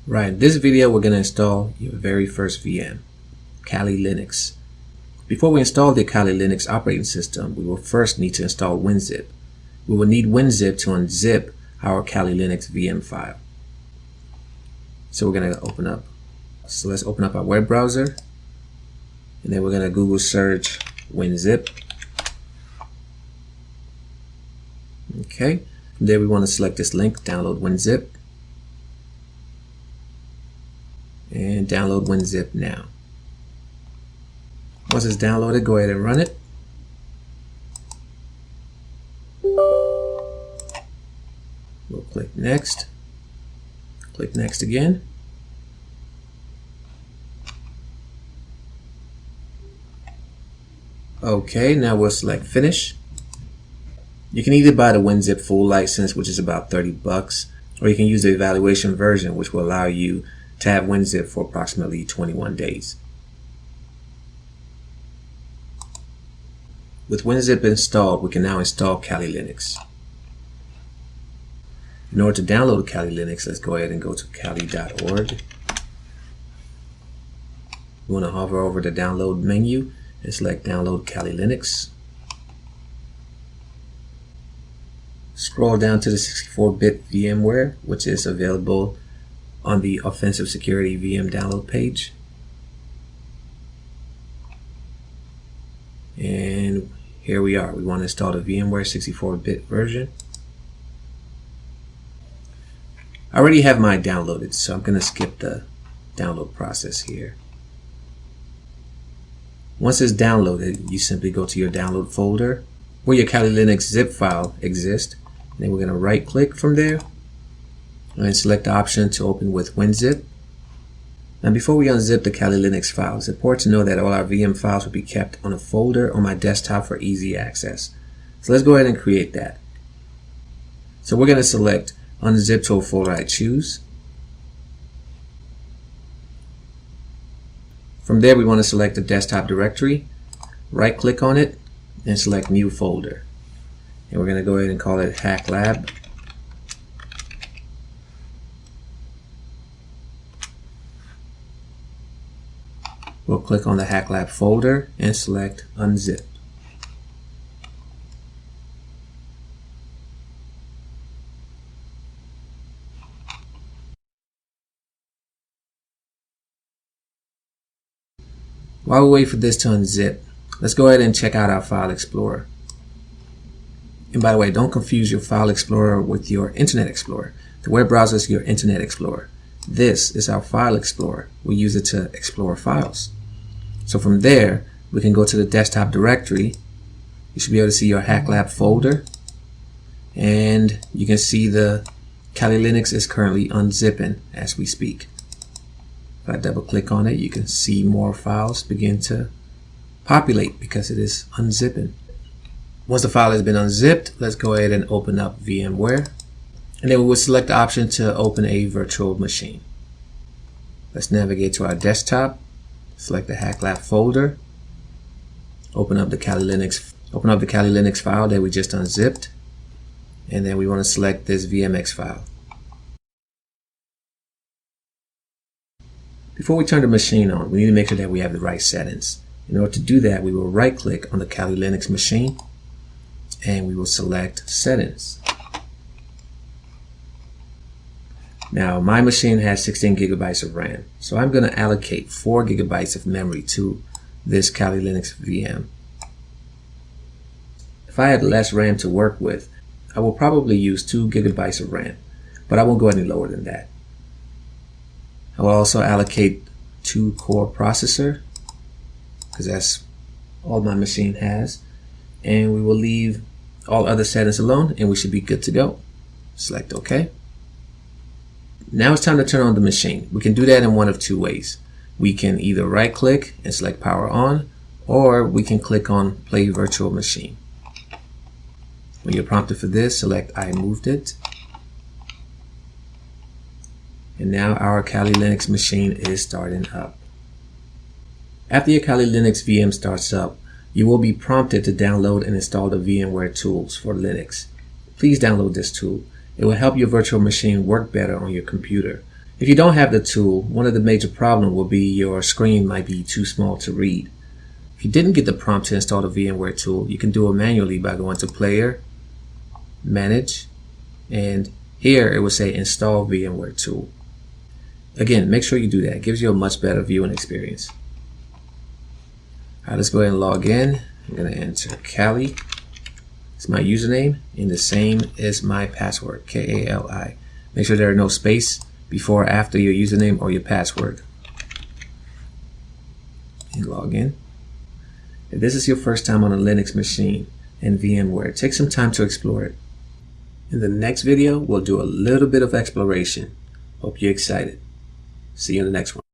Right, in this video we're going to install your very first VM, Kal Linux. Before we install the Kal Linux operating system, we will first need to install Winzip. We will need Winzip to unzip our Kal Linux VM file. So we're going to open up. So let's open up our web browser, and then we're going to Google search Winzip. Okay, from there we want to select this link, download Winzip. And download Winzip now. Once it's downloaded, go ahead and run it. We'll click next. Click next again. Okay, now we'll select finish. You can either buy the Winzip full license, which is about $30, or you can use the evaluation version, which will allow you to have Winzip for approximately 21 days. With Winzip installed, we can now install Kal Linux. In order to download Kal Linux, let's go ahead and go to kali.org. We want to hover over the download menu and select download Kal Linux. Scroll down to the 64-bit VMware, which is available on the Offensive Security VM download page. And here we are. We want to install the VMware 64-bit version. I already have mine downloaded, so I'm going to skip the download process here. Once it's downloaded, you simply go to your download folder where your Kal Linux zip file exists. And then we're going to right click from there and select the option to open with Winzip. Now before we unzip the Kal Linux file, it's important to know that all our VM files will be kept on a folder on my desktop for easy access. So let's go ahead and create that. So we're going to select unzip to a folder I choose. From there we want to select the desktop directory, right click on it and select new folder. And we're going to go ahead and call it Hack Lab. We'll click on the Hack Lab folder and select Unzip. While we wait for this to unzip, let's go ahead and check out our File Explorer. And by the way, don't confuse your File Explorer with your Internet Explorer. The web browser is your Internet Explorer. This is our File Explorer. We use it to explore files. So from there, we can go to the desktop directory. You should be able to see your Hack Lab folder. And you can see the Kal Linux is currently unzipping as we speak. If I double click on it, you can see more files begin to populate because it is unzipping. Once the file has been unzipped, let's go ahead and open up VMware. And then we will select the option to open a virtual machine. Let's navigate to our desktop. Select the Hack Lab folder. Open up the Kal Linux file that we just unzipped. And then we want to select this VMX file. Before we turn the machine on, we need to make sure that we have the right settings. In order to do that, we will right click on the Kal Linux machine and we will select Settings. Now my machine has 16 gigabytes of RAM, so I'm going to allocate 4 gigabytes of memory to this Kal Linux VM. If I had less RAM to work with, I will probably use 2 gigabytes of RAM, but I won't go any lower than that. I will also allocate 2 core processor because that's all my machine has, and we will leave all other settings alone and we should be good to go. Select OK. Now it's time to turn on the machine. We can do that in one of two ways. We can either right click and select power on, or we can click on play virtual machine. When you're prompted for this, select I moved it. And now our Kal Linux machine is starting up. After your Kal Linux VM starts up, you will be prompted to download and install the VMware tools for Linux. Please download this tool. It will help your virtual machine work better on your computer. If you don't have the tool, one of the major problems will be your screen might be too small to read. If you didn't get the prompt to install the VMware tool, you can do it manually by going to Player, Manage, and here it will say Install VMware Tool. Again, make sure you do that. It gives you a much better viewing experience. Alright, let's go ahead and log in. I'm going to enter Kali. It's my username and the same as my password, K-A-L-I. Make sure there are no space before or after your username or your password. And log in. If this is your first time on a Linux machine and VMware, take some time to explore it. In the next video, we'll do a little bit of exploration. Hope you're excited. See you in the next one.